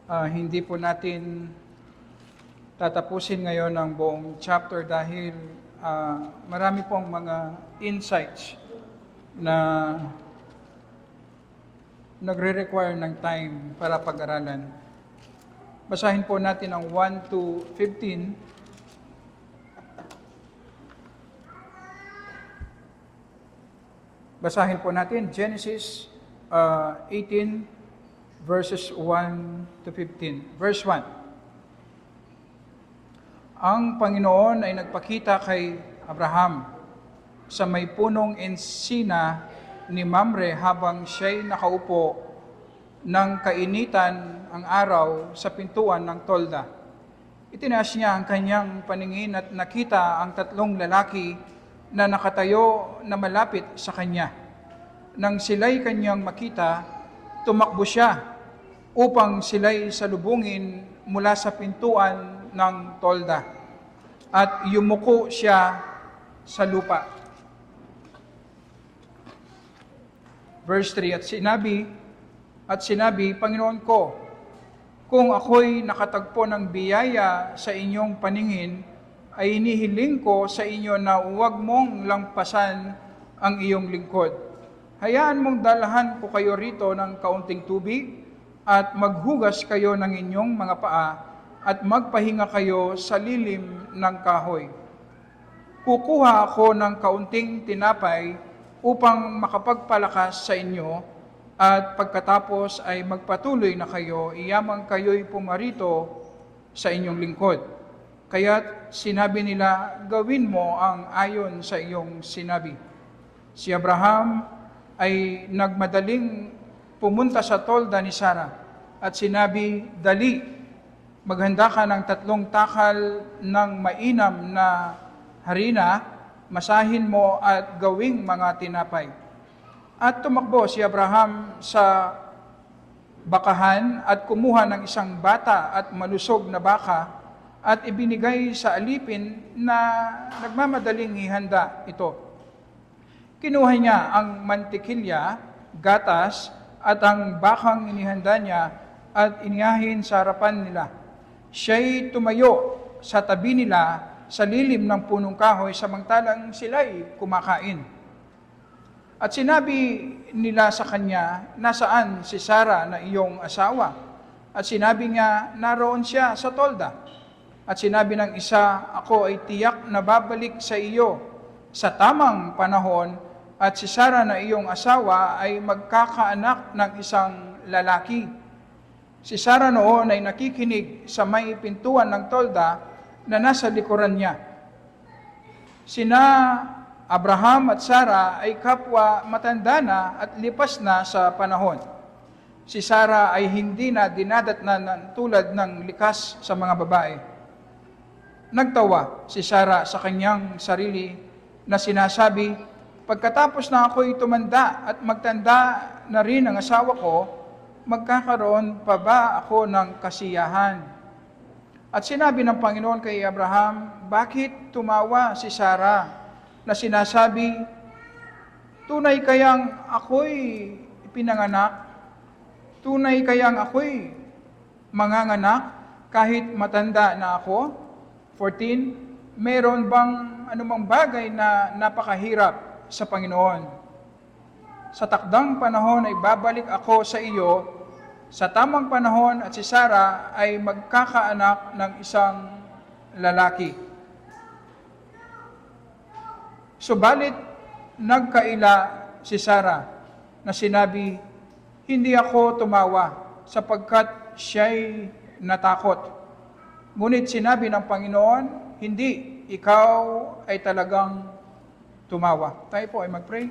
Hindi po natin tatapusin ngayon ang buong chapter dahil marami pong mga insights na nagre-require ng time para pag-aralan. Basahin po natin ang 1 to 15. Basahin po natin Genesis 18 verses 1 to 15. Verse 1. Ang Panginoon ay nagpakita kay Abraham sa may punong ensina ni Mamre habang siya'y nakaupo ng kainitan ang araw sa pintuan ng tolda. Itinaas niya ang kanyang paningin at nakita ang tatlong lalaki na nakatayo na malapit sa kanya. Nang sila'y kanyang makita, tumakbo siya upang sila'y salubungin mula sa pintuan ng tolda at yumuko siya sa lupa. Verse 3, At sinabi, Panginoon ko, kung ako'y nakatagpo ng biyaya sa inyong paningin, ay inihiling ko sa inyo na huwag mong lampasan ang iyong lingkod. Hayaan mong dalahan ko kayo rito ng kaunting tubig at maghugas kayo ng inyong mga paa at magpahinga kayo sa lilim ng kahoy. Kukuha ako ng kaunting tinapay upang makapagpalakas sa inyo at pagkatapos ay magpatuloy na kayo, iyamang kayo'y pumarito sa inyong lingkod. Kaya't sinabi nila, gawin mo ang ayon sa iyong sinabi. Si Abraham ay nagmadaling pumunta sa tolda ni Sarah at sinabi, dali, maghanda ka ng 3 takal ng mainam na harina, masahin mo at gawing mga tinapay. At tumakbo si Abraham sa bakahan at kumuha ng isang bata at malusog na baka at ibinigay sa alipin na nagmamadaling ihanda ito. Kinuha niya ang mantikilya, gatas, at ang bakang inihanda niya at inihahin sa harapan nila. Siya'y tumayo sa tabi nila sa lilim ng punong kahoy samantalang sila'y kumakain. At sinabi nila sa kanya, nasaan si Sarah na iyong asawa? At sinabi niya, naroon siya sa tolda. At sinabi ng isa, ako ay tiyak na babalik sa iyo sa tamang panahon at si Sarah na iyong asawa ay magkakaanak ng isang lalaki. Si Sarah noon ay nakikinig sa may pintuan ng tolda na nasa likuran niya. Sina Abraham at Sarah ay kapwa matanda na at lipas na sa panahon. Si Sarah ay hindi na dinadatnan tulad ng likas sa mga babae. Nagtawa si Sarah sa kanyang sarili na sinasabi, pagkatapos na ako'y tumanda at magtanda na rin ang asawa ko, magkakaroon pa ba ako ng kasiyahan? At sinabi ng Panginoon kay Abraham, bakit tumawa si Sarah na sinasabi, tunay kayang ako'y pinanganak? Tunay kayang ako'y manganganak kahit matanda na ako? 14, meron bang anumang bagay na napakahirap sa Panginoon? Sa takdang panahon ay babalik ako sa iyo sa tamang panahon at si Sarah ay magkakaanak ng isang lalaki. Subalit, nagkaila si Sarah na sinabi, hindi ako tumawa sapagkat siya'y natakot. Ngunit sinabi ng Panginoon, hindi, ikaw ay talagang tumawa. Tayo po ay mag-pray.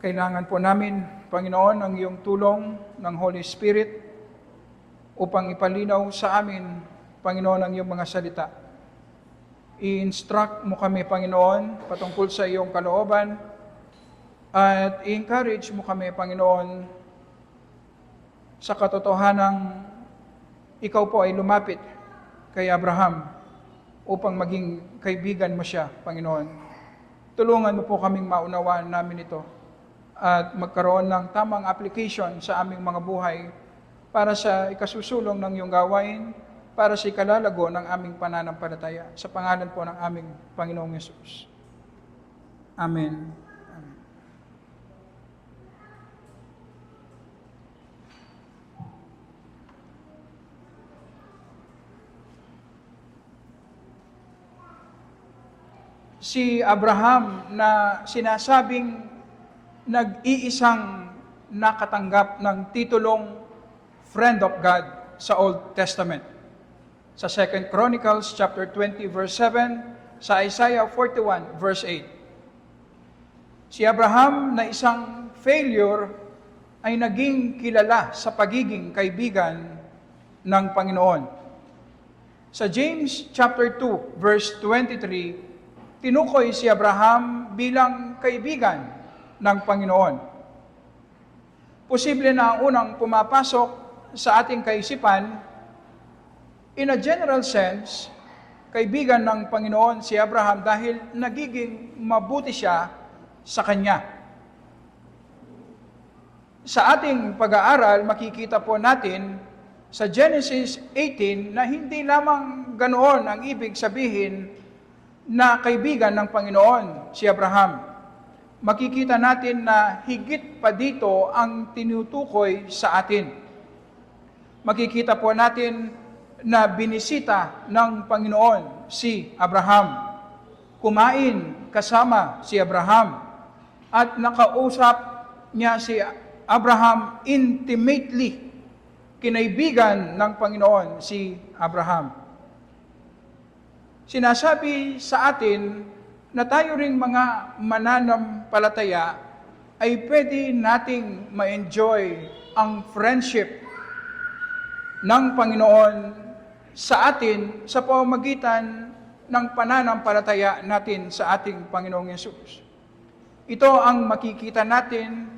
Kailangan po namin, Panginoon, ang iyong tulong ng Holy Spirit upang ipalinaw sa amin, Panginoon, ang iyong mga salita. I-instruct mo kami, Panginoon, patungkol sa iyong kalooban at i-encourage mo kami, Panginoon, sa katotohanang ikaw po ay lumapit kay Abraham upang maging kaibigan mo siya, Panginoon. Tulungan mo po kaming maunawaan namin ito at magkaroon ng tamang application sa aming mga buhay para sa ikasusulong ng iyong gawain, para sa ikalalago ng aming pananampalataya. Sa pangalan po ng aming Panginoong Yesus. Amen. Amen. Si Abraham na sinasabing nag-iisang nakatanggap ng titulong Friend of God sa Old Testament. Sa 2 Chronicles chapter 20 verse 7, sa Isaiah 41 verse 8. Si Abraham na isang failure ay naging kilala sa pagiging kaibigan ng Panginoon. Sa James chapter 2 verse 23, tinukoy si Abraham bilang kaibigan ng Panginoon. Posible na ang unang pumapasok sa ating kaisipan, in a general sense, kaibigan ng Panginoon si Abraham dahil nagiging mabuti siya sa Kanya. Sa ating pag-aaral, makikita po natin sa Genesis 18 na hindi lamang ganoon ang ibig sabihin na kaibigan ng Panginoon si Abraham. Makikita natin na higit pa dito ang tinutukoy sa atin. Makikita po natin na binisita ng Panginoon si Abraham. Kumain kasama si Abraham at nakausap niya si Abraham intimately. Kinaibigan ng Panginoon si Abraham. Sinasabi sa atin na tayo ring mga mananampalataya ay pwede nating ma-enjoy ang friendship ng Panginoon sa atin sa pamamagitan ng pananampalataya natin sa ating Panginoong Yesus. Ito ang makikita natin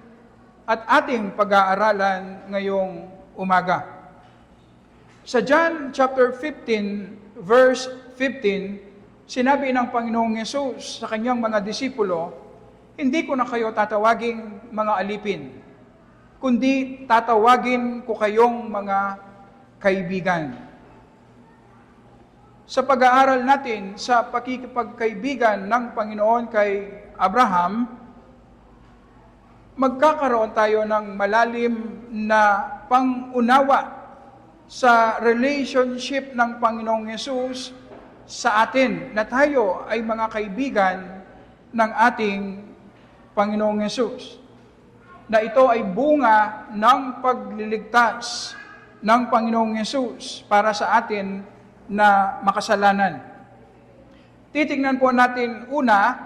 at ating pag-aaralan ngayong umaga. Sa John chapter 15 verse 15, sinabi ng Panginoong Yesus sa kanyang mga disipulo, hindi ko na kayo tatawaging mga alipin, kundi tatawagin ko kayong mga kaibigan. Sa pag-aaral natin sa pakikipagkaibigan ng Panginoon kay Abraham, magkakaroon tayo ng malalim na pangunawa sa relationship ng Panginoong Yesus sa atin na tayo ay mga kaibigan ng ating Panginoong Yesus. Na ito ay bunga ng pagliligtas ng Panginoong Yesus para sa atin na makasalanan. Titingnan po natin una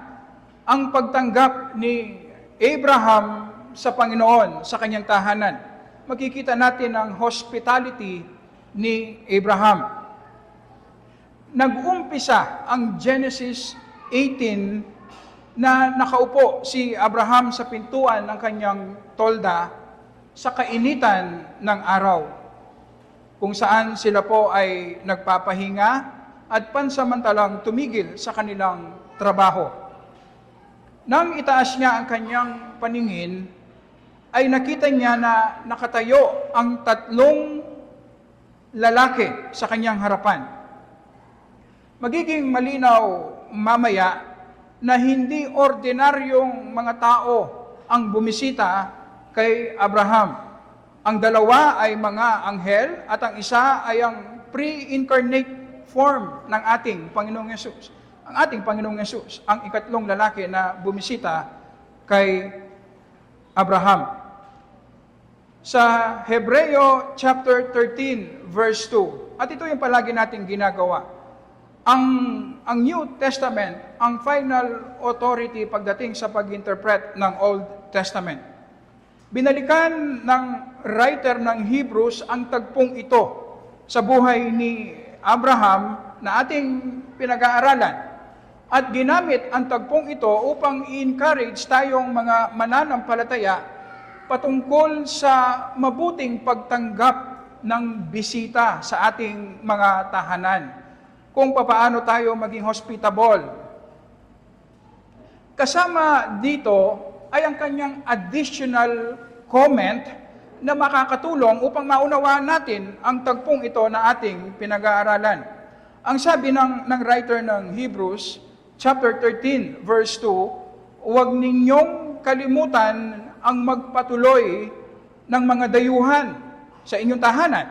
ang pagtanggap ni Abraham sa Panginoon sa kanyang tahanan. Makikita natin ang hospitality ni Abraham. Nag-umpisa ang Genesis 18 na nakaupo si Abraham sa pintuan ng kanyang tolda sa kainitan ng araw, kung saan sila po ay nagpapahinga at pansamantalang tumigil sa kanilang trabaho. Nang itaas niya ang kanyang paningin, ay nakita niya na nakatayo ang tatlong lalaki sa kanyang harapan. Magiging malinaw mamaya na hindi ordinaryong mga tao ang bumisita kay Abraham. Ang dalawa ay mga anghel at ang isa ay ang pre-incarnate form ng ating Panginoong Yesus. Ang ating Panginoong Yesus, ang ikatlong lalaki na bumisita kay Abraham. Sa Hebreo chapter 13 verse 2, at ito yung palagi nating ginagawa. Ang New Testament, ang final authority pagdating sa pag-interpret ng Old Testament. Binalikan ng writer ng Hebrews ang tagpong ito sa buhay ni Abraham na ating pinag-aaralan. At ginamit ang tagpong ito upang i-encourage tayong mga mananampalataya patungkol sa mabuting pagtanggap ng bisita sa ating mga tahanan. Kung papaano tayo maging hospitable. Kasama dito ay ang kanyang additional comment na makakatulong upang maunawaan natin ang tagpong ito na ating pinag-aaralan. Ang sabi ng writer ng Hebrews, chapter 13, verse 2, huwag ninyong kalimutan ang magpatuloy ng mga dayuhan sa inyong tahanan,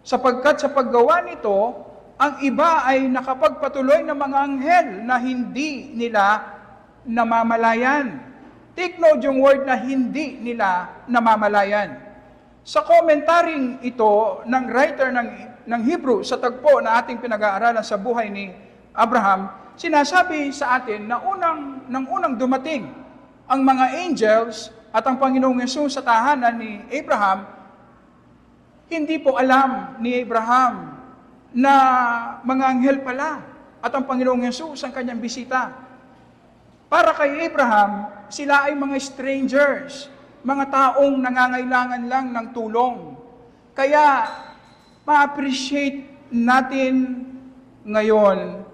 sapagkat sa paggawa nito, ang iba ay nakapagpatuloy ng mga anghel na hindi nila namamalayan. Take note yung word na hindi nila namamalayan. Sa komentaring ito ng writer ng Hebrew sa tagpo na ating pinag-aaralan sa buhay ni Abraham, sinasabi sa atin na nang unang dumating ang mga angels at ang Panginoong Hesus sa tahanan ni Abraham, hindi po alam ni Abraham na mga anghel pala at ang Panginoong Hesus ang kanyang bisita. Para kay Abraham, sila ay mga strangers, mga taong nangangailangan lang ng tulong. Kaya, ma-appreciate natin ngayon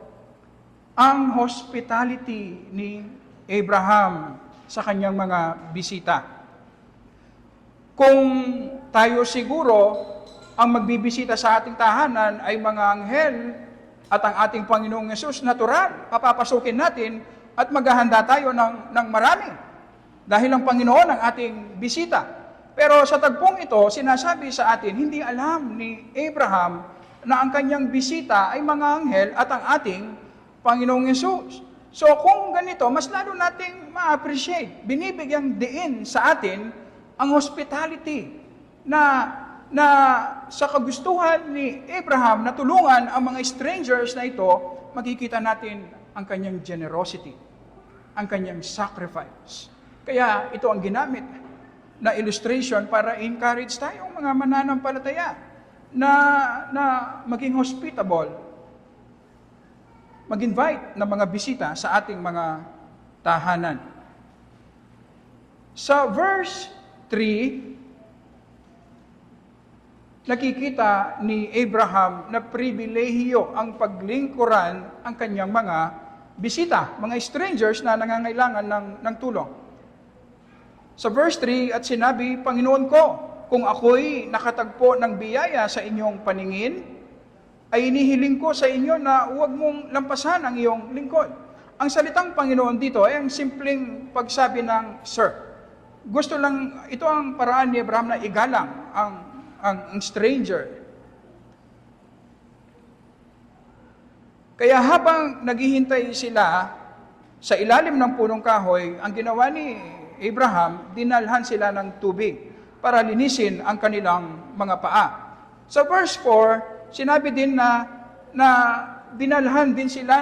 ang hospitality ni Abraham sa kanyang mga bisita. Kung tayo siguro, ang magbibisita sa ating tahanan ay mga anghel at ang ating Panginoong Hesus, natural, papapasukin natin at maghahanda tayo ng marami. Dahil ang Panginoon ang ating bisita. Pero sa tagpong ito, sinasabi sa atin, hindi alam ni Abraham na ang kanyang bisita ay mga anghel at ang ating Panginoong Hesus. So kung ganito, mas lalo nating ma-appreciate, binibigyang diin sa atin ang hospitality na sa kagustuhan ni Abraham na tulungan ang mga strangers na ito, makikita natin ang kanyang generosity, ang kanyang sacrifice. Kaya ito ang ginamit na illustration para encourage tayong mga mananampalataya na maging hospitable, mag-invite ng mga bisita sa ating mga tahanan. Sa verse 3, nakikita ni Abraham na pribilehiyo ang paglingkuran ang kanyang mga bisita, mga strangers na nangangailangan ng tulong. Sa verse 3, at sinabi, Panginoon ko, kung ako'y nakatagpo ng biyaya sa inyong paningin, ay inihiling ko sa inyo na huwag mong lampasan ang iyong lingkod. Ang salitang Panginoon dito ay ang simpleng pagsabi ng Sir. Gusto lang, ito ang paraan ni Abraham na igalang ang stranger. Kaya habang naghihintay sila sa ilalim ng punong kahoy, ang ginawa ni Abraham, dinalhan sila ng tubig para linisin ang kanilang mga paa. Sa verse 4, sinabi din na dinalhan din sila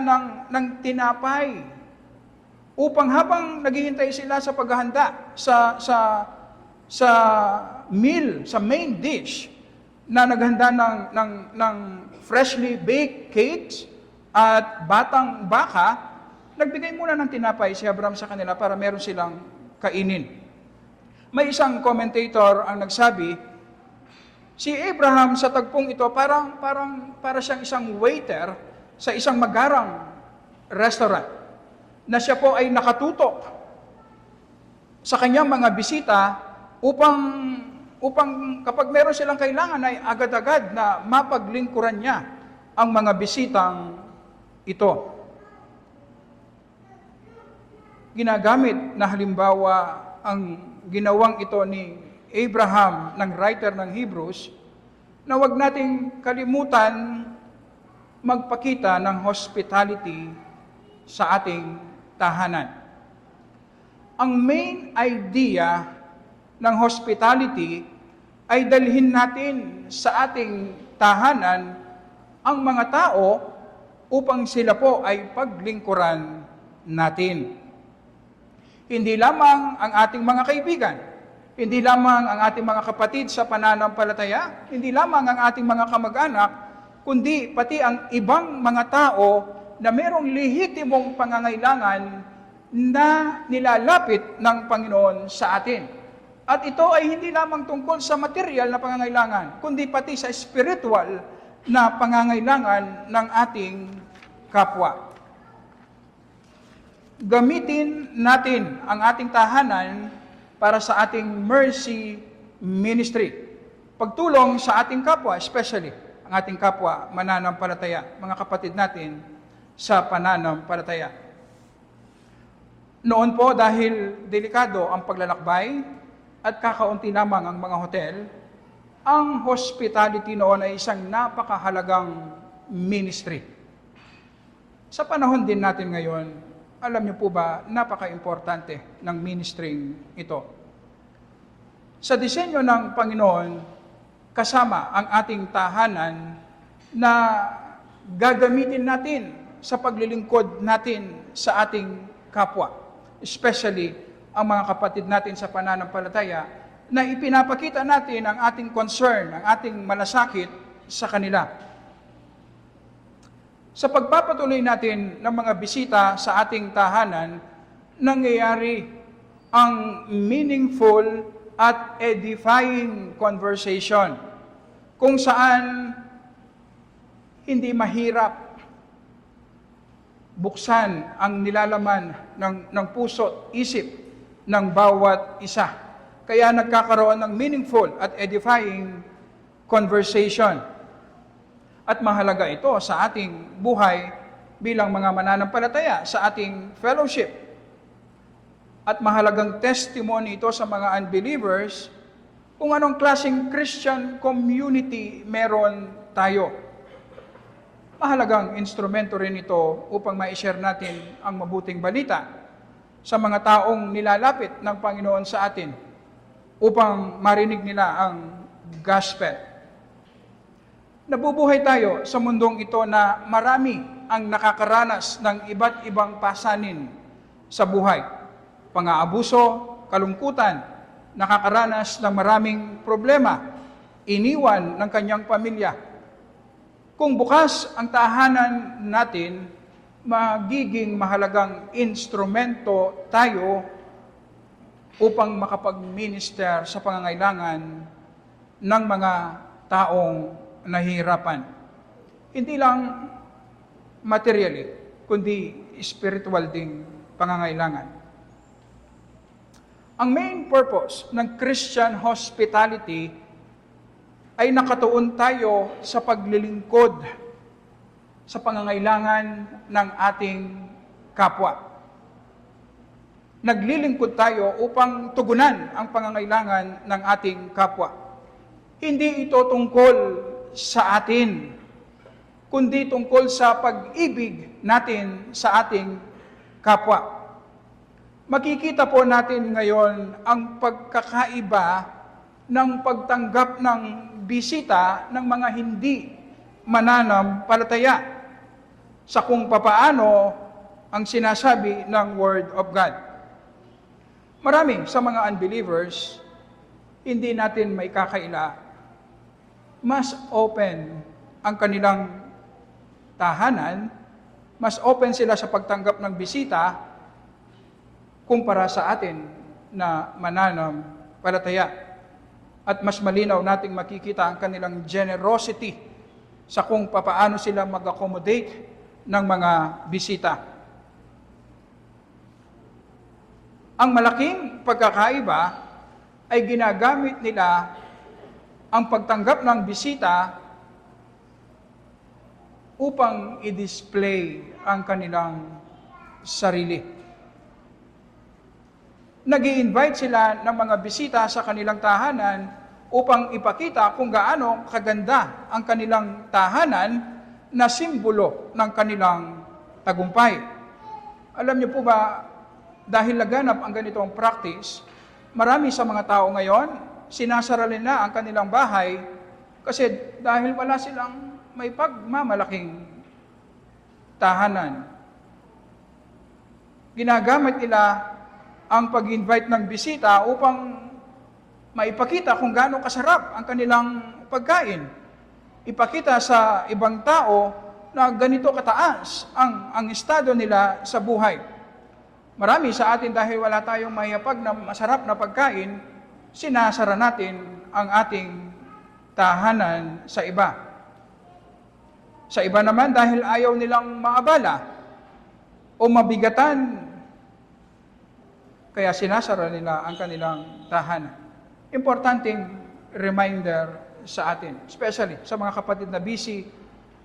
ng tinapay upang habang naghihintay sila sa paghahanda sa meal, sa main dish na naghanda ng freshly baked cakes at batang baka, nagbigay muna ng tinapay si Abraham sa kanila para meron silang kainin. May isang commentator ang nagsabi, si Abraham sa tagpong ito para siyang isang waiter sa isang magarang restaurant na siya po ay nakatutok sa kanyang mga bisita upang kapag meron silang kailangan ay agad-agad na mapaglingkuran niya ang mga bisitang ito. Ginagamit na halimbawa ang ginawang ito ni Abraham ng writer ng Hebrews na wag nating kalimutan magpakita ng hospitality sa ating tahanan. Ang main idea ng hospitality ay dalhin natin sa ating tahanan ang mga tao upang sila po ay paglingkuran natin. Hindi lamang ang ating mga kaibigan, hindi lamang ang ating mga kapatid sa pananampalataya, hindi lamang ang ating mga kamag-anak, kundi pati ang ibang mga tao na merong lehitimong pangangailangan na nilalapit ng Panginoon sa atin. At ito ay hindi lamang tungkol sa material na pangangailangan, kundi pati sa spiritual na pangangailangan ng ating kapwa. gamitin natin ang ating tahanan para sa ating mercy ministry. Pagtulong sa ating kapwa, especially ang ating kapwa mananampalataya, mga kapatid natin sa pananampalataya. Noon po, dahil delikado ang paglalakbay at kakaunti lamang ang mga hotel, ang hospitality noon ay isang napakahalagang ministry. Sa panahon din natin ngayon, alam niyo po ba, napaka-importante ng ministry ito. Sa disenyo ng Panginoon, kasama ang ating tahanan na gagamitin natin sa paglilingkod natin sa ating kapwa. Especially ang mga kapatid natin sa pananampalataya na ipinapakita natin ang ating concern, ang ating malasakit sa kanila. Sa pagpapatuloy natin ng mga bisita sa ating tahanan, nangyayari ang meaningful at edifying conversation kung saan hindi mahirap buksan ang nilalaman ng puso at isip ng bawat isa. Kaya nagkakaroon ng meaningful at edifying conversation. At mahalaga ito sa ating buhay bilang mga mananampalataya, sa ating fellowship. At mahalagang testimony ito sa mga unbelievers kung anong klaseng Christian community meron tayo. Mahalagang instrumento rin ito upang ma-share natin ang mabuting balita sa mga taong nilalapit ng Panginoon sa atin upang marinig nila ang gospel. Nabubuhay tayo sa mundong ito na marami ang nakakaranas ng iba't ibang pasanin sa buhay. Pang-aabuso, kalungkutan, nakakaranas ng maraming problema, iniwan ng kanyang pamilya. Kung bukas ang tahanan natin, magiging mahalagang instrumento tayo upang makapag-minister sa pangangailangan ng mga taong nahihirapan. Hindi lang materially, kundi spiritual ding pangangailangan. Ang main purpose ng Christian hospitality ay nakatuon tayo sa paglilingkod sa pangangailangan ng ating kapwa. Naglilingkod tayo upang tugunan ang pangangailangan ng ating kapwa. Hindi ito tungkol sa atin, kundi tungkol sa pag-ibig natin sa ating kapwa. Makikita po natin ngayon ang pagkakaiba ng pagtanggap ng bisita ng mga hindi mananampalataya sa kung papaano ang sinasabi ng Word of God. Marami sa mga unbelievers, hindi natin may kakaila, mas open ang kanilang tahanan, mas open sila sa pagtanggap ng bisita kumpara sa atin na mananampalataya. At mas malinaw nating makikita ang kanilang generosity sa kung papaano sila mag-accommodate ng mga bisita. Ang malaking pagkakaiba ay ginagamit nila ang pagtanggap ng bisita upang i-display ang kanilang sarili. Nag-i-invite sila ng mga bisita sa kanilang tahanan upang ipakita kung gaano kaganda ang kanilang tahanan na simbolo ng kanilang tagumpay. Alam niyo po ba, dahil laganap ang ganitong practice, marami sa mga tao ngayon, sinasara nila ang kanilang bahay kasi dahil wala silang may pagmamalaking tahanan. Ginagamit nila ang pag-invite ng bisita upang maipakita kung gaano kasarap ang kanilang pagkain. Ipakita sa ibang tao na ganito kataas ang estado nila sa buhay. Marami sa atin dahil wala tayong mayapag na masarap na pagkain, sinasara natin ang ating tahanan sa iba. Sa iba naman dahil ayaw nilang maabala o mabigatan kaya sinasara nila ang kanilang tahanan. Importanteng reminder sa atin, especially sa mga kapatid na busy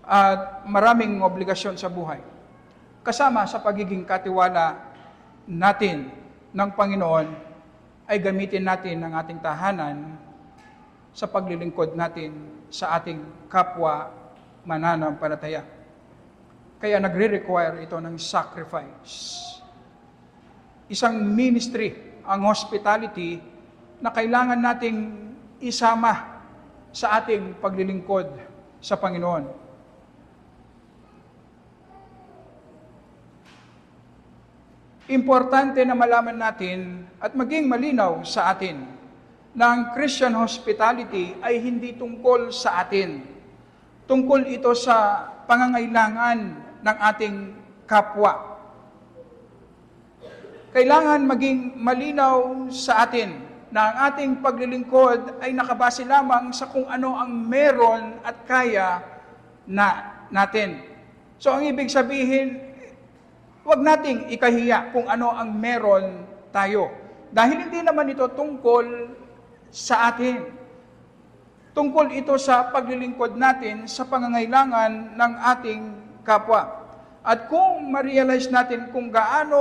at maraming obligasyon sa buhay. Kasama sa pagiging katiwala natin ng Panginoon ay gamitin natin ang ating tahanan sa paglilingkod natin sa ating kapwa mananampalataya. Kaya nagre-require ito ng sacrifice. Isang ministry ang hospitality na kailangan nating isama sa ating paglilingkod sa Panginoon. Importante na malaman natin at maging malinaw sa atin na ang Christian hospitality ay hindi tungkol sa atin. Tungkol ito sa pangangailangan ng ating kapwa. Kailangan maging malinaw sa atin na ang ating paglilingkod ay nakabase lamang sa kung ano ang meron at kaya natin. So ang ibig sabihin, huwag nating ikahiya kung ano ang meron tayo. Dahil hindi naman ito tungkol sa atin. Tungkol ito sa paglilingkod natin sa pangangailangan ng ating kapwa. At kung ma-realize natin kung gaano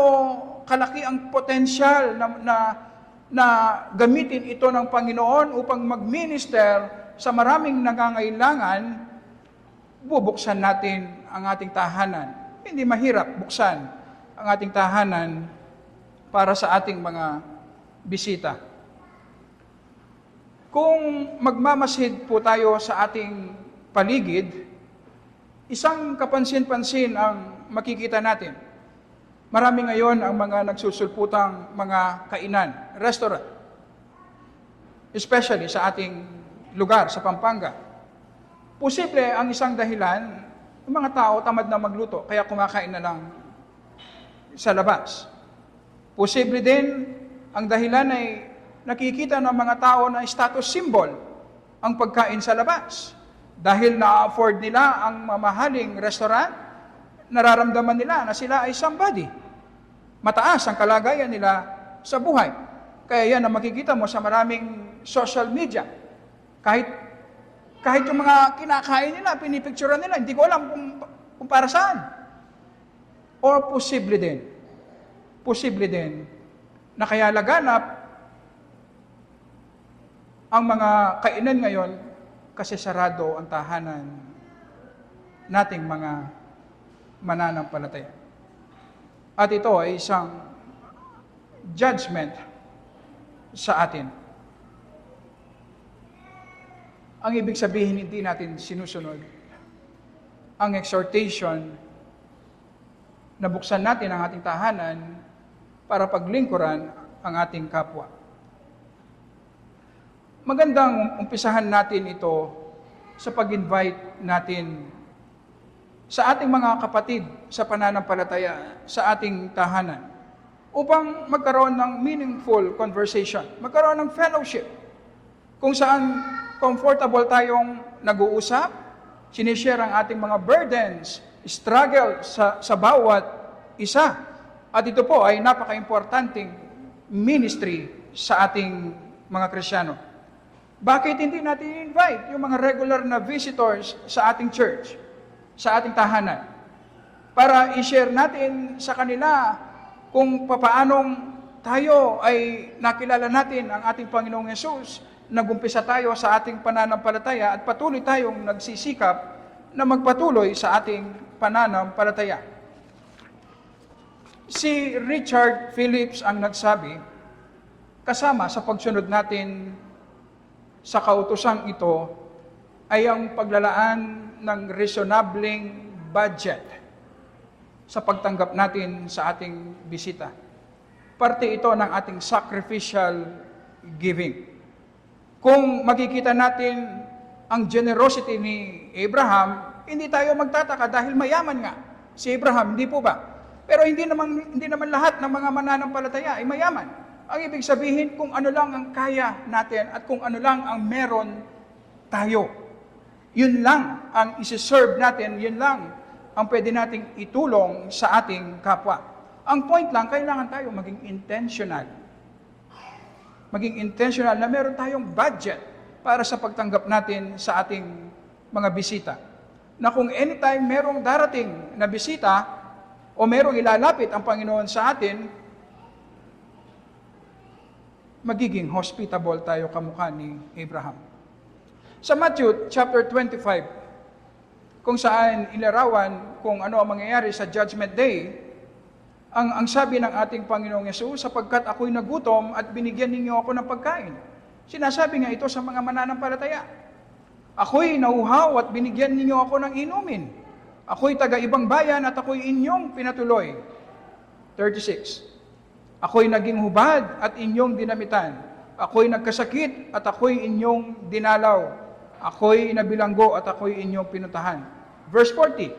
kalaki ang potensyal na gamitin ito ng Panginoon upang mag-minister sa maraming nangangailangan, bubuksan natin ang ating tahanan. Hindi mahirap buksan ang ating tahanan para sa ating mga bisita. Kung magmamasid po tayo sa ating paligid, isang kapansin-pansin ang makikita natin. Marami ngayon ang mga nagsusulputang mga kainan, restaurant. Especially sa ating lugar, sa Pampanga. Posible ang isang dahilan, yung mga tao tamad na magluto, kaya kumakain na lang sa labas. Posible din, ang dahilan ay nakikita ng mga tao na status symbol ang pagkain sa labas. Dahil na-afford nila ang mamahaling restaurant, nararamdaman nila na sila ay somebody. Mataas ang kalagayan nila sa buhay. Kaya yan ang makikita mo sa maraming social media. Kahit yung mga kinakain nila, pinipicturean nila, hindi ko alam kung para saan. Or posible din na kaya laganap ang mga kainan ngayon kasi sarado ang tahanan nating mga mananampalataya. At ito ay isang judgment sa atin. Ang ibig sabihin, hindi natin sinusunod ang exhortation na buksan natin ang ating tahanan para paglingkuran ang ating kapwa. Magandang umpisahan natin ito sa pag-invite natin sa ating mga kapatid sa pananampalataya sa ating tahanan upang magkaroon ng meaningful conversation, magkaroon ng fellowship kung saan comfortable tayong nag-uusap, sinishare ang ating mga burdens, struggle sa bawat isa. At ito po ay napaka-importanting ministry sa ating mga Kristiyano. Bakit hindi natin invite yung mga regular na visitors sa ating church, sa ating tahanan, para i-share natin sa kanila kung papaanong tayo ay nakilala natin ang ating Panginoong Yesus, nagumpisa tayo sa ating pananampalataya at patuloy tayong nagsisikap na magpatuloy sa ating pananampalataya. Si Richard Phillips ang nagsabi, kasama sa pagsunod natin sa kautosang ito ay ang paglalaan ng reasonableng budget sa pagtanggap natin sa ating bisita. Parte ito ng ating sacrificial giving. Kung makikita natin ang generosity ni Abraham, hindi tayo magtataka dahil mayaman nga si Abraham, hindi po ba? Pero hindi naman lahat ng mga mananampalataya ay mayaman. Ang ibig sabihin, kung ano lang ang kaya natin at kung ano lang ang meron tayo. Yun lang ang isi-serve natin, yun lang ang pwede nating itulong sa ating kapwa. Ang point lang, kailangan tayo maging intentional maging intentional na meron tayong budget para sa pagtanggap natin sa ating mga bisita. Na kung anytime merong darating na bisita o merong ilalapit ang Panginoon sa atin, magiging hospitable tayo kamukha ni Abraham. Sa Matthew chapter 25, kung saan ilarawan kung ano ang mangyayari sa Judgment Day, ang sabi ng ating Panginoong Yesus, sapagkat ako'y nagutom at binigyan ninyo ako ng pagkain. Sinasabi nga ito sa mga mananampalataya. Ako'y nauhaw at binigyan ninyo ako ng inumin. Ako'y taga-ibang bayan at ako'y inyong pinatuloy. 36. Ako'y naging hubad at inyong dinamitan. Ako'y nagkasakit at ako'y inyong dinalaw. Ako'y nabilanggo at ako'y inyong pinuntahan. Verse 40.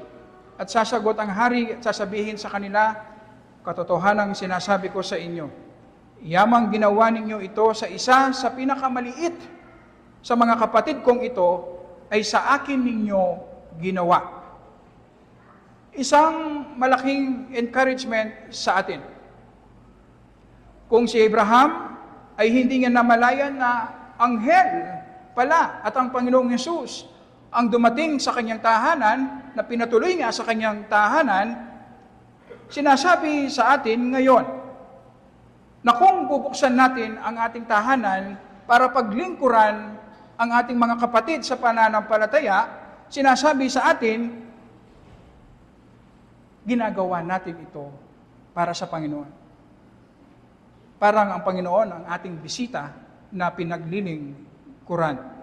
At sasagot ang hari at sasabihin sa kanila, katotohanang sinasabi ko sa inyo, yamang ginawa ninyo ito sa isa sa pinakamaliit sa mga kapatid kong ito, ay sa akin ninyo ginawa. Isang malaking encouragement sa atin. Kung si Abraham ay hindi niya namalayan na anghel pala at ang Panginoong Yesus ang dumating sa kanyang tahanan, na pinatuloy nga sa kanyang tahanan, sinasabi sa atin ngayon na kung bubuksan natin ang ating tahanan para paglingkuran ang ating mga kapatid sa pananampalataya, sinasabi sa atin, ginagawa natin ito para sa Panginoon. Parang ang Panginoon ang ating bisita na pinaglilingkuran.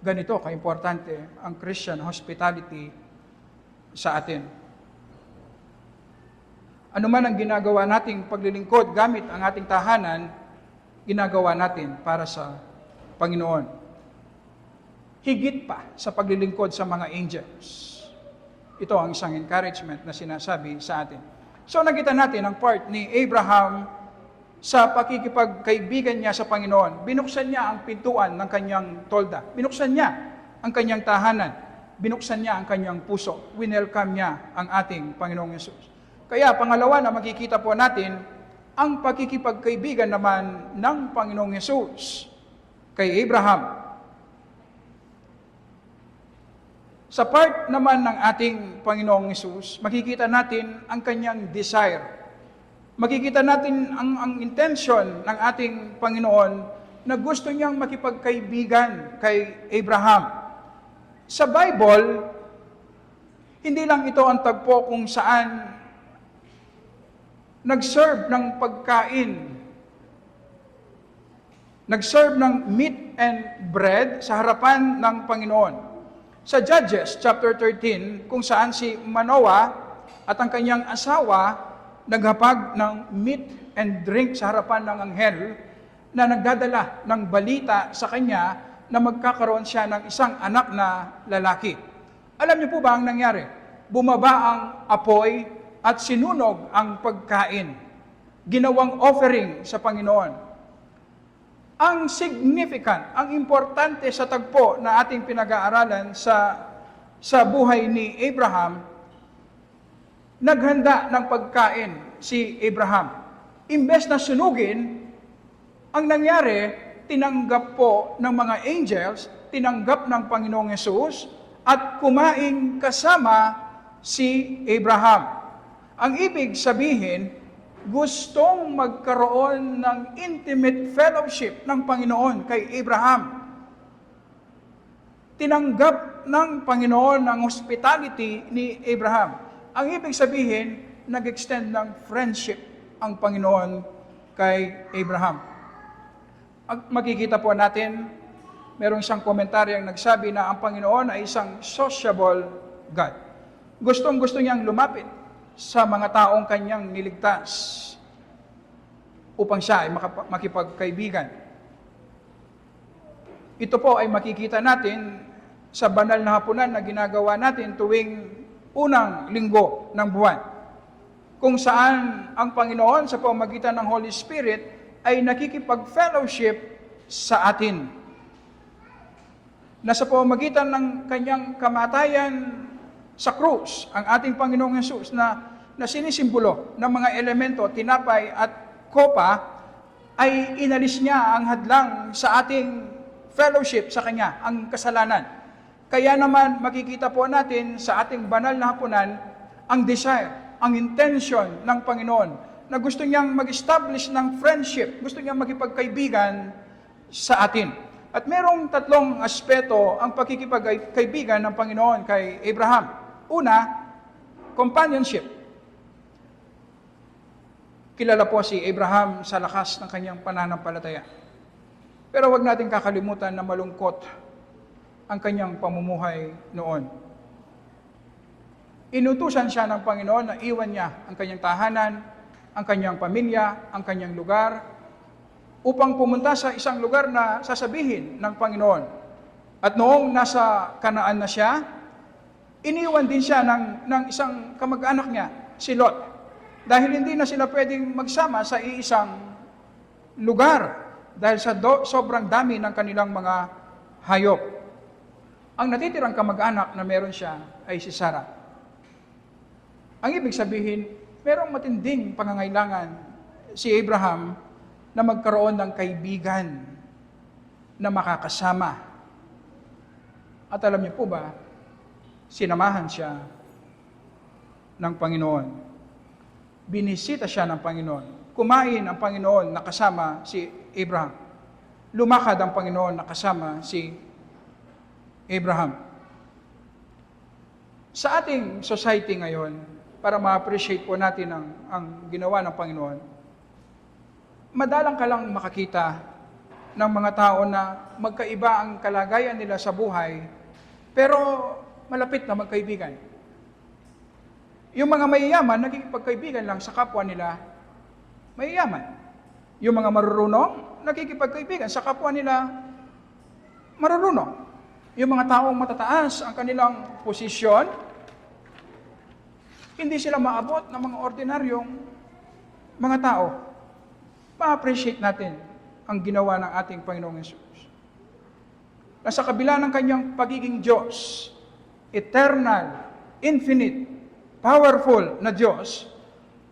Ganito kaimportante ang Christian hospitality sa atin. Ano man ang ginagawa nating paglilingkod gamit ang ating tahanan, ginagawa natin para sa Panginoon. Higit pa sa paglilingkod sa mga angels. Ito ang isang encouragement na sinasabi sa atin. So nakita natin ang part ni Abraham sa pakikipagkaibigan niya sa Panginoon. Binuksan niya ang pintuan ng kanyang tolda. Binuksan niya ang kanyang tahanan. Binuksan niya ang kanyang puso. Winelcome niya ang ating Panginoong Yesus. Kaya pangalawa na makikita po natin, ang pakikipagkaibigan naman ng Panginoong Yesus kay Abraham. Sa part naman ng ating Panginoong Yesus, makikita natin ang kanyang desire. Makikita natin ang intention ng ating Panginoon na gusto niyang makipagkaibigan kay Abraham. Sa Bible, hindi lang ito ang tagpo kung saan nag-serve ng pagkain, nag-serve ng meat and bread sa harapan ng Panginoon. Sa Judges chapter 13, kung saan si Manoah at ang kanyang asawa naghapag ng meat and drink sa harapan ng anghel na nagdadala ng balita sa kanya na magkakaroon siya ng isang anak na lalaki. Alam niyo po ba ang nangyari? Bumaba ang apoy at sinunog ang pagkain. Ginawang offering sa Panginoon. Ang significant, ang importante sa tagpo na ating pinag-aaralan sa buhay ni Abraham, naghanda ng pagkain si Abraham. Imbes na sunugin, ang nangyari, tinanggap po ng mga angels, tinanggap ng Panginoong Yesus, at kumain kasama si Abraham. Ang ibig sabihin, gustong magkaroon ng intimate fellowship ng Panginoon kay Abraham. Tinanggap ng Panginoon ang hospitality ni Abraham. Ang ibig sabihin, nag-extend ng friendship ang Panginoon kay Abraham. Makikita po natin, merong isang komentaryong nagsabi na ang Panginoon ay isang sociable God. Gustong-gusto niyang lumapit sa mga taong kanyang niligtas upang siya ay makipagkaibigan. Ito po ay makikita natin sa banal na hapunan na ginagawa natin tuwing unang linggo ng buwan, kung saan ang Panginoon sa pamamagitan ng Holy Spirit ay nakikipag-fellowship sa atin, na sa pamamagitan ng kanyang kamatayan sa krus, ang ating Panginoong Yesus na sinisimbolo ng mga elemento, tinapay at kopa, ay inalis niya ang hadlang sa ating fellowship sa Kanya, ang kasalanan. Kaya naman makikita po natin sa ating banal na hapunan ang desire, ang intention ng Panginoon na gusto niyang mag-establish ng friendship, gusto niyang magkipagkaibigan sa atin. At merong tatlong aspeto ang pakikipagkaibigan ng Panginoon kay Abraham. Una, companionship. Kilala po si Abraham sa lakas ng kanyang pananampalataya. Pero wag natin kakalimutan na malungkot ang kanyang pamumuhay noon. Inutusan siya ng Panginoon na iwan niya ang kanyang tahanan, ang kanyang pamilya, ang kanyang lugar, upang pumunta sa isang lugar na sasabihin ng Panginoon. At noong nasa Kanaan na siya, iniwan din siya ng isang kamag-anak niya, si Lot. Dahil hindi na sila pwedeng magsama sa iisang lugar dahil sa sobrang dami ng kanilang mga hayop. Ang natitirang kamag-anak na meron siya ay si Sarah. Ang ibig sabihin, merong matinding pangangailangan si Abraham na magkaroon ng kaibigan na makakasama. At alam niyo po ba, sinamahan siya ng Panginoon. Binisita siya ng Panginoon. Kumain ang Panginoon na kasama si Abraham. Lumakad ang Panginoon na kasama si Abraham. Sa ating society ngayon, para ma-appreciate po natin ang ginawa ng Panginoon, madalang ka lang makakita ng mga tao na magkaiba ang kalagayan nila sa buhay, pero malapit na magkaibigan. Yung mga mayayaman, nakikipagkaibigan lang sa kapwa nila mayayaman. Yung mga marurunong, nakikipagkaibigan sa kapwa nila marurunong. Yung mga taong matataas ang kanilang posisyon, hindi sila maabot ng mga ordinaryong mga tao. Ma-appreciate natin ang ginawa ng ating Panginoong Hesus. Na sa kabila ng kanyang pagiging Diyos, eternal, infinite, powerful na Diyos,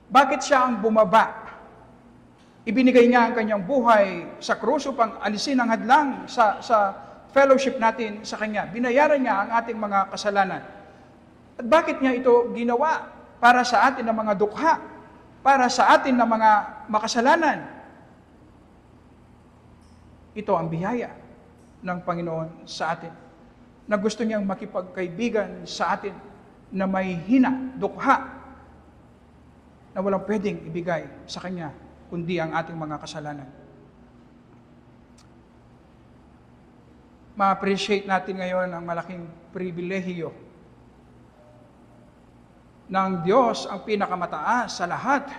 bakit siya ang bumaba? Ibinigay niya ang kanyang buhay sa krus upang alisin ang hadlang sa fellowship natin sa Kanya. Binayaran niya ang ating mga kasalanan. At bakit niya ito ginawa? Para sa atin na mga dukha, para sa atin na mga makasalanan. Ito ang biyaya ng Panginoon sa atin, na gusto niyang makipagkaibigan sa atin na may hina, dukha, na walang pwedeng ibigay sa Kanya, kundi ang ating mga kasalanan. Ma-appreciate natin ngayon ang malaking pribilehiyo ng Diyos ang pinakamataas sa lahat,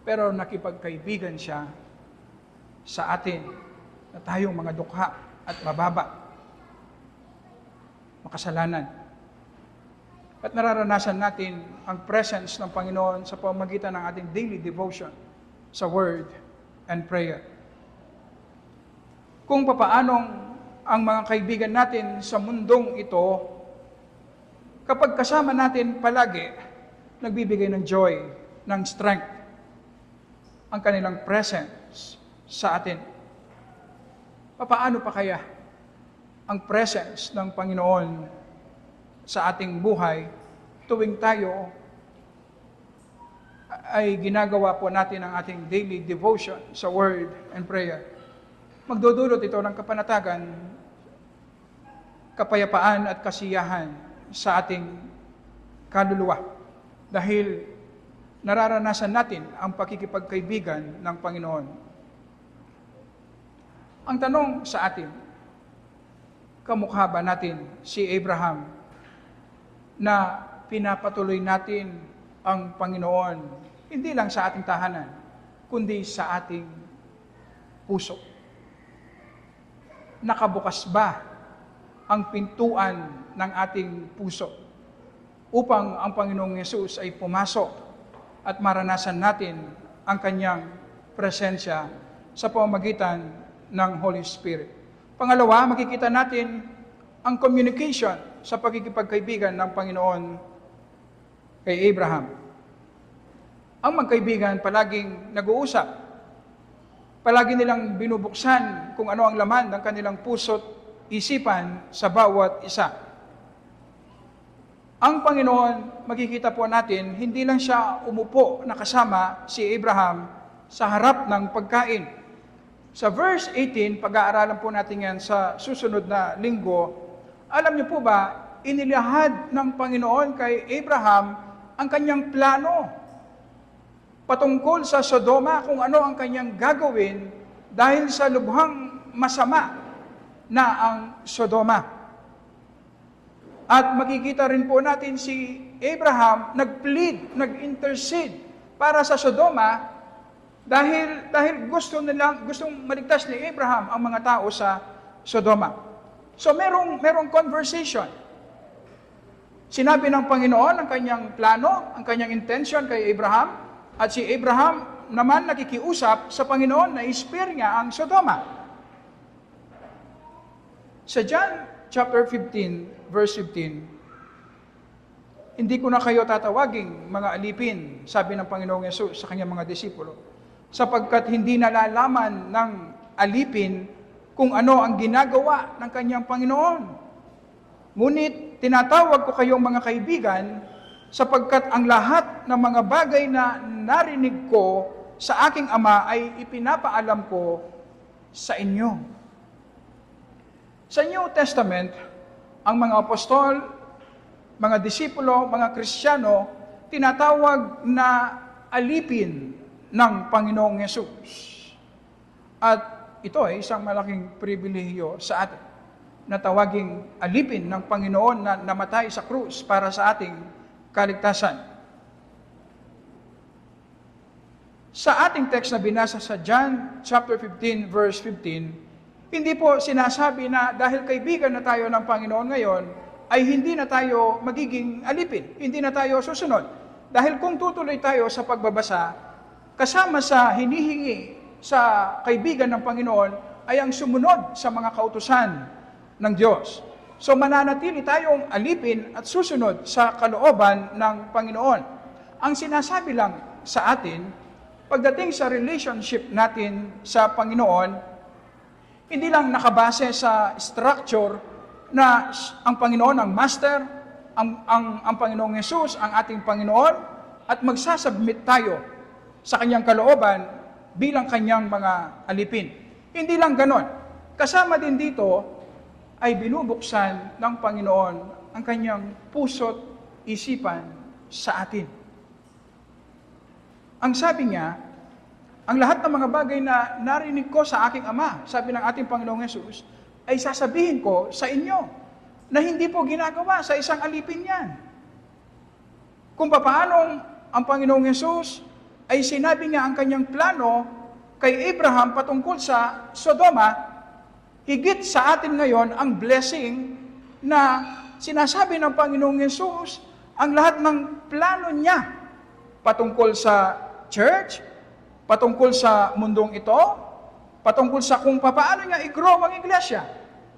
pero nakipagkaibigan siya sa atin na tayong mga dukha at mababa, makasalanan. At nararanasan natin ang presence ng Panginoon sa pamamagitan ng ating daily devotion sa Word and Prayer. Kung papaanong ang mga kaibigan natin sa mundong ito, kapag kasama natin palagi, nagbibigay ng joy, ng strength, ang kanilang presence sa atin. Papaano pa kaya ang presence ng Panginoon sa ating buhay tuwing tayo ay ginagawa po natin ang ating daily devotion sa Word and Prayer? Magdudulot ito ng kapanatagan, kapayapaan at kasiyahan sa ating kaluluwa. Dahil nararanasan natin ang pakikipagkaibigan ng Panginoon. Ang tanong sa atin, kamukha ba natin si Abraham na pinapatuloy natin ang Panginoon, hindi lang sa ating tahanan, kundi sa ating puso? Nakabukas ba ang pintuan ng ating puso upang ang Panginoong Hesus ay pumasok at maranasan natin ang Kanyang presensya sa pamamagitan ng Holy Spirit? Pangalawa, makikita natin ang communication sa pagkikipagkaibigan ng Panginoon kay Abraham. Ang magkaibigan palaging nag-uusap. Palagi nilang binubuksan kung ano ang laman ng kanilang puso't isipan sa bawat isa. Ang Panginoon, makikita po natin, hindi lang siya umupo na kasama si Abraham sa harap ng pagkain. Sa verse 18, pag-aaralan po natin yan sa susunod na linggo, alam niyo po ba, inilahad ng Panginoon kay Abraham ang kanyang plano patungkol sa Sodoma, kung ano ang kanyang gagawin dahil sa lubhang masama na ang Sodoma. At makikita rin po natin si Abraham nag-plead, nag-intercede para sa Sodoma dahil gustong maligtas ni Abraham ang mga tao sa Sodoma. So merong conversation. Sinabi ng Panginoon ang kanyang plano, ang kanyang intention kay Abraham, at si Abraham naman nakikiusap sa Panginoon na i-spare niya ang Sodoma. Sa John chapter 15, verse 15, hindi ko na kayo tatawaging mga alipin, sabi ng Panginoong Yesus sa kanyang mga disipulo, sapagkat hindi nalalaman ng alipin kung ano ang ginagawa ng kanyang Panginoon. Ngunit tinatawag ko kayong mga kaibigan sapagkat ang lahat ng mga bagay na narinig ko sa aking Ama ay ipinapaalam ko sa inyo. Sa New Testament, ang mga apostol, mga disipulo, mga Kristiyano, tinatawag na alipin ng Panginoong Yesus. At ito ay isang malaking pribilehiyo sa atin na tawaging alipin ng Panginoon na namatay sa krus para sa ating kaligtasan. Sa ating text na binasa sa John chapter 15 verse 15, hindi po sinasabi na dahil kaibigan na tayo ng Panginoon ngayon, ay hindi na tayo magiging alipin, hindi na tayo susunod. Dahil kung tutuloy tayo sa pagbabasa, kasama sa hinihingi sa kaibigan ng Panginoon ay ang sumunod sa mga kautusan ng Diyos. So mananatili tayong alipin at susunod sa kalooban ng Panginoon. Ang sinasabi lang sa atin, pagdating sa relationship natin sa Panginoon, hindi lang nakabase sa structure na ang Panginoon ang master, ang Panginoong Yesus ang ating Panginoon, at magsasubmit tayo sa kanyang kalooban bilang kanyang mga alipin. Hindi lang ganon. Kasama din dito ay binubuksan ng Panginoon ang kanyang puso't isipan sa atin. Ang sabi niya, ang lahat ng mga bagay na narinig ko sa aking Ama, sabi ng ating Panginoong Yesus, ay sasabihin ko sa inyo na hindi po ginagawa sa isang alipin yan. Kung paano ang Panginoong Yesus ay sinabi niya ang kanyang plano kay Abraham patungkol sa Sodoma, higit sa atin ngayon ang blessing na sinasabi ng Panginoong Yesus ang lahat ng plano niya patungkol sa church, patungkol sa mundong ito, patungkol sa kung paano niya i-grow ang iglesia,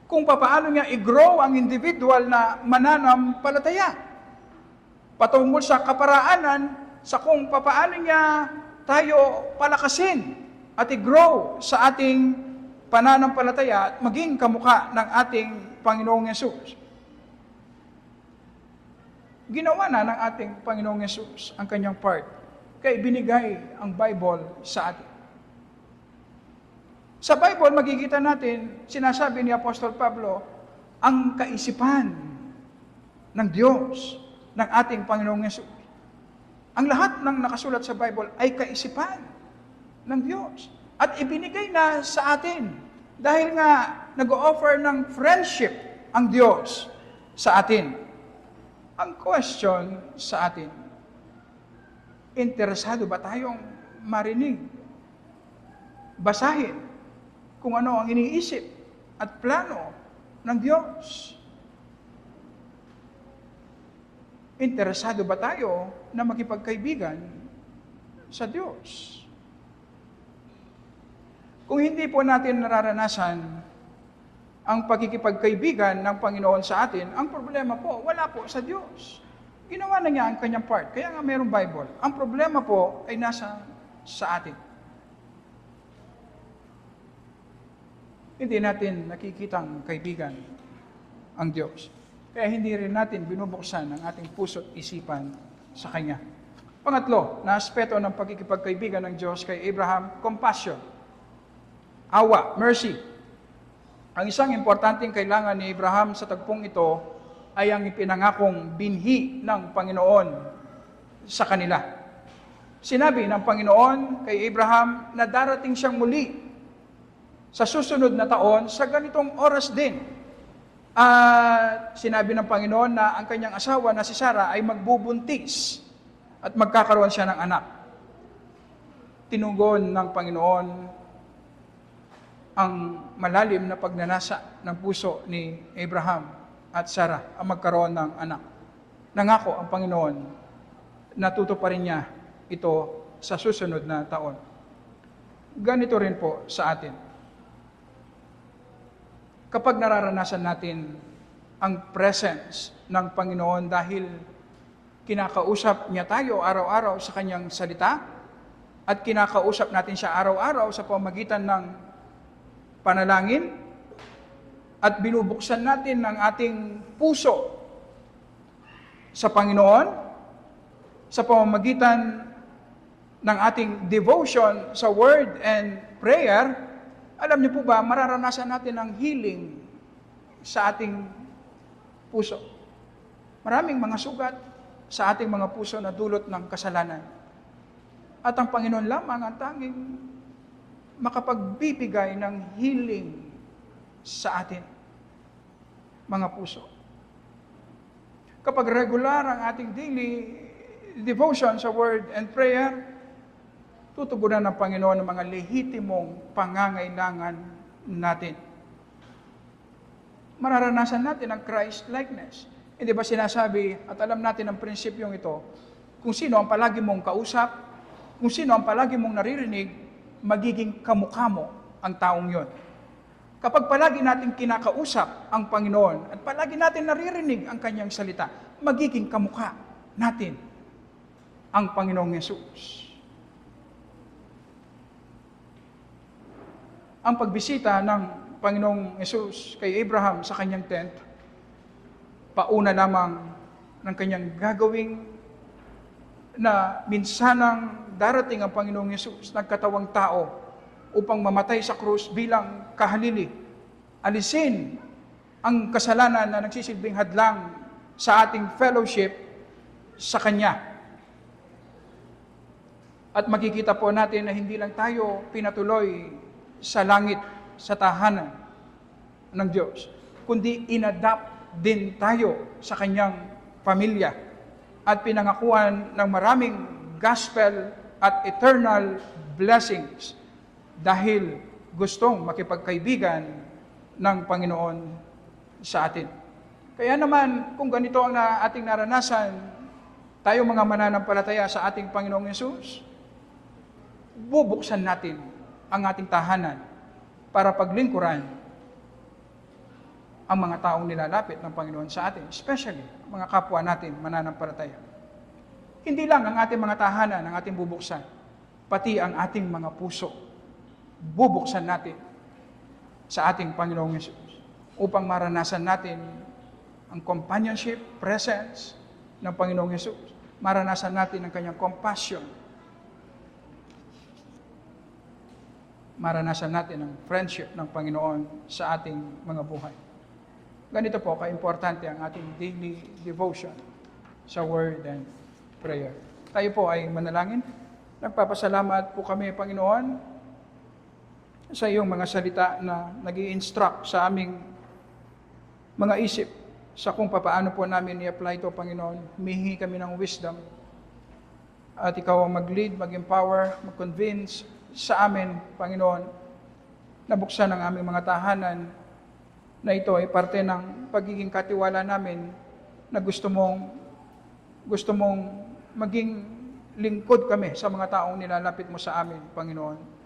kung paano niya i-grow ang individual na mananampalataya, patungkol sa kaparaanan, sa kung paano niya tayo palakasin at i-grow sa ating pananampalataya at maging kamukha ng ating Panginoong Yesus. Ginawa na ng ating Panginoong Yesus ang kanyang part, kaya binigay ang Bible sa atin. Sa Bible, makikita natin, sinasabi ni Apostol Pablo, ang kaisipan ng Diyos, ng ating Panginoong Yesus. Ang lahat ng nakasulat sa Bible ay kaisipan ng Diyos. At ibinigay na sa atin dahil nga nag-o-offer ng friendship ang Diyos sa atin. Ang question sa atin, interesado ba tayong marinig, basahin kung ano ang iniisip at plano ng Diyos? Interesado ba tayo na makipagkaibigan sa Diyos? Kung hindi po natin nararanasan ang pagkikipagkaibigan ng Panginoon sa atin, ang problema po, wala po sa Diyos. Ginawa na niya ang kanyang part, kaya nga mayroong Bible. Ang problema po ay nasa sa atin. hindi natin nakikitang kaibigan ang Diyos. Kaya hindi rin natin binubuksan ang ating puso at isipan sa Kanya. Pangatlo, na aspeto ng pagkikipagkaibigan ng Diyos kay Abraham, compassion. Awa, mercy. Ang isang importanteng kailangan ni Abraham sa tagpong ito ay ang ipinangakong binhi ng Panginoon sa kanila. Sinabi ng Panginoon kay Abraham na darating siyang muli sa susunod na taon sa ganitong oras din. At sinabi ng Panginoon na ang kanyang asawa na si Sarah ay magbubuntis at magkakaroon siya ng anak. Tinugon ng Panginoon ang malalim na pagnanasa ng puso ni Abraham at Sarah ang magkaroon ng anak. Nangako ang Panginoon na tutuparin niya ito sa susunod na taon. Ganito rin po sa atin. Kapag nararanasan natin ang presence ng Panginoon dahil kinakausap niya tayo araw-araw sa kanyang salita at kinakausap natin siya araw-araw sa pamamagitan ng panalangin at binubuksan natin ang ating puso sa Panginoon sa pamamagitan ng ating devotion sa word and prayer, alam niyo po ba, mararanasan natin ang healing sa ating puso. Maraming mga sugat sa ating mga puso na dulot ng kasalanan. At ang Panginoon lamang ang tanging makapagbibigay ng healing sa atin, mga puso. Kapag regular ang ating daily devotion sa word and prayer, tutugunan ng Panginoon ang mga lehitimong pangangailangan natin. Mararanasan natin ang Christ-likeness. Hindi ba sinasabi, at alam natin ang prinsipyong ito, kung sino ang palagi mong kausap, kung sino ang palagi mong naririnig, magiging kamukha mo ang taong yon. Kapag palagi natin kinakausap ang Panginoon at palagi natin naririnig ang Kanyang salita, magiging kamukha natin ang Panginoong Yesus. Ang pagbisita ng Panginoong Yesus kay Abraham sa kanyang tent, pauna lamang ng kanyang gagawing na minsanang darating ang Panginoong Yesus, nagkatawang tao, upang mamatay sa krus bilang kahalili. Alisin ang kasalanan na nagsisilbing hadlang sa ating fellowship sa Kanya. At makikita po natin na hindi lang tayo pinatuloy sa langit, sa tahanan ng Diyos, kundi inadapt din tayo sa Kanyang pamilya at pinangakuan ng maraming gospel at eternal blessings dahil gustong makipagkaibigan ng Panginoon sa atin. Kaya naman, kung ganito ang ating naranasan, tayo mga mananampalataya sa ating Panginoong Yesus, bubuksan natin ang ating tahanan para paglingkuran ang mga taong nilalapit ng Panginoon sa atin, especially mga kapwa natin mananampalataya. Hindi lang ang ating mga tahanan ang ating bubuksan, pati ang ating mga puso bubuksan natin sa ating Panginoong Yesus upang maranasan natin ang companionship, presence ng Panginoong Yesus. Maranasan natin ang Kanyang compassion. Maranasan natin ang friendship ng Panginoon sa ating mga buhay. Ganito po ka-importante ang ating daily devotion sa word and prayer. Tayo po ay manalangin. Nagpapasalamat po kami, Panginoon, sa iyong mga salita na nag-i-instruct sa aming mga isip sa kung paano po namin i-apply ito, Panginoon. Humihingi kami ng wisdom at ikaw ang mag-lead, mag-empower, mag-convince sa amin, Panginoon, na buksan ang aming mga tahanan na ito ay parte ng pagiging katiwala namin na gusto mong maging lingkod kami sa mga taong nilalapit mo sa amin, Panginoon.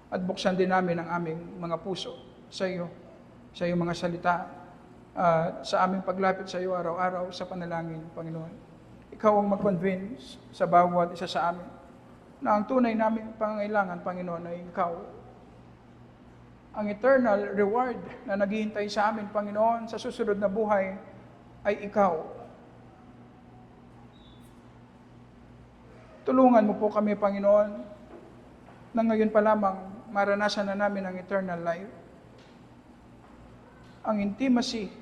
At buksan din namin ang aming mga puso sa iyo, sa iyong mga salita, sa aming paglapit sa iyo araw-araw sa panalangin, Panginoon. Ikaw ang mag-convince sa bawat isa sa amin na ang tunay naming pangangailangan, Panginoon, ay ikaw ang eternal reward na naghihintay sa amin, Panginoon, sa susunod na buhay ay Ikaw. Tulungan mo po kami, Panginoon, na ngayon pa lamang maranasan na namin ang eternal life. Ang intimacy,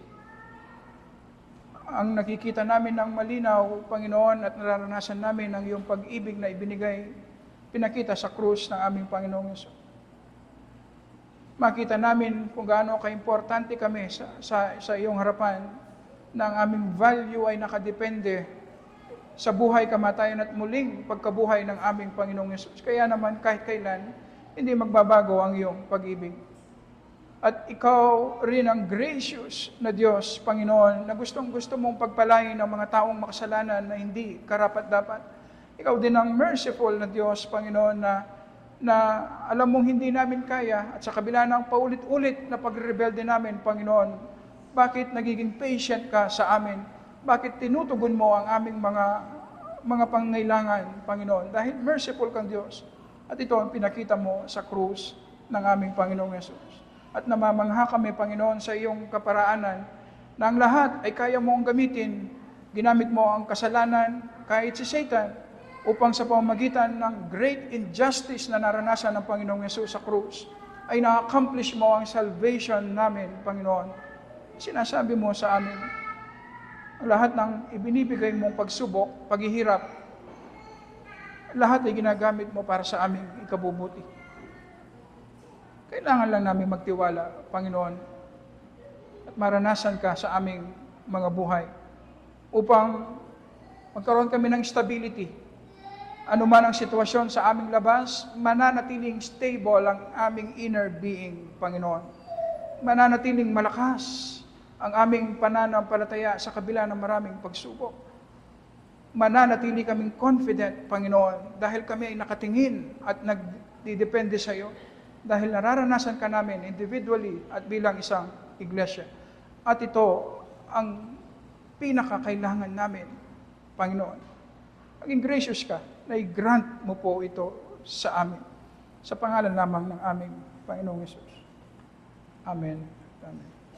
ang nakikita namin ng malinaw, Panginoon, at nararanasan namin ang iyong pag-ibig na ibinigay, pinakita sa krus ng aming Panginoong Yesus. Makita namin kung gaano ka-importante kami sa iyong harapan, na ang aming value ay nakadepende sa buhay, kamatayan at muling pagkabuhay ng aming Panginoong Yesus. Kaya naman kahit kailan, hindi magbabago ang iyong pag-ibig. At ikaw rin ang gracious na Diyos, Panginoon, na gustong-gusto mong pagpalain ng mga taong makasalanan na hindi karapat-dapat. Ikaw din ang merciful na Diyos, Panginoon, na alam mong hindi namin kaya, at sa kabila ng paulit-ulit na pagre-rebelde namin, Panginoon, bakit nagiging patient ka sa amin? Bakit tinutugon mo ang aming mga pangangailangan, Panginoon? Dahil merciful kang Diyos. At ito ang pinakita mo sa krus ng aming Panginoong Yesus. At namamangha kami, Panginoon, sa iyong kaparaanan, na ang lahat ay kaya mong gamitin. Ginamit mo ang kasalanan, kahit si Satan, upang sa pamamagitan ng great injustice na naranasan ng Panginoong Yesus sa krus, ay na-accomplish mo ang salvation namin, Panginoon. Sinasabi mo sa amin, ang lahat ng ibinibigay mong pagsubok, paghihirap, lahat ay ginagamit mo para sa aming ikabubuti. Kailangan lang namin magtiwala, Panginoon, at maranasan ka sa aming mga buhay upang magkaroon kami ng stability. Ano man ang sitwasyon sa aming labas, mananatiling stable ang aming inner being, Panginoon. Mananatiling malakas ang aming pananampalataya sa kabila ng maraming pagsubok. Mananatili kaming confident, Panginoon, dahil kami ay nakatingin at nagdidepende sa iyo, dahil nararanasan ka namin individually at bilang isang iglesia. At ito ang pinakakailangan namin, Panginoon. Maging gracious ka na i-grant mo po ito sa amin. Sa pangalan lamang ng aming Panginoong Yesus. Amen. Amen.